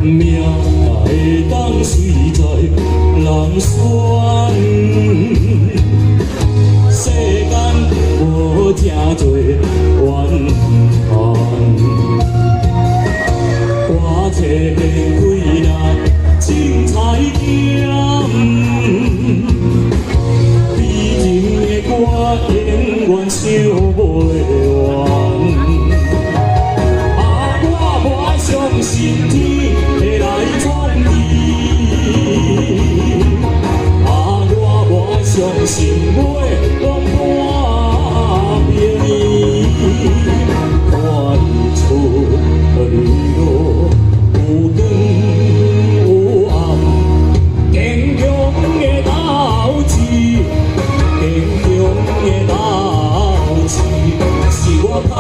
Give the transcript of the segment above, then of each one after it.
命会当随在人选，世间无正多怨叹，歌册变开那精彩点，悲情的歌永远唱不完。我相信天会来创意，我相信月光半平伊，看日出日落有光有暗，坚强的斗志，坚强的斗志，是我打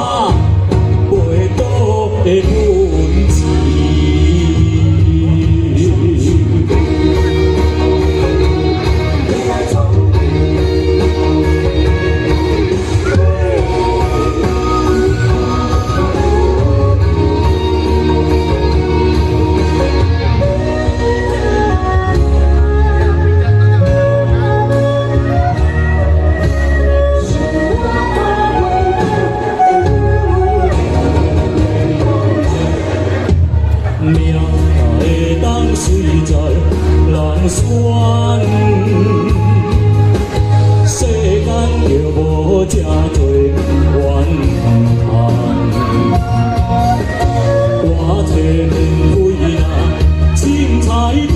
袂倒的本钱。命会当随在人选，世间就无正多怨叹。歌册变开那精彩点，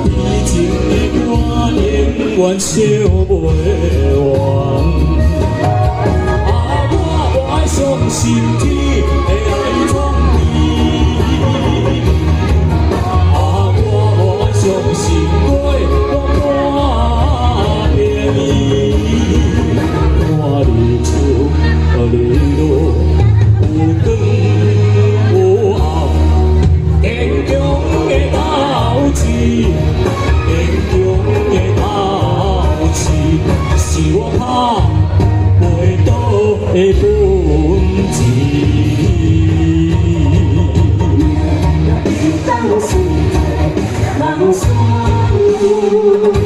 悲情的歌永远唱不完。我相信天会来创意，我相信月光半平伊，看日出日落有光有暗，坚强的斗志，坚强的斗志，是我打袂倒的本钱。当时人选。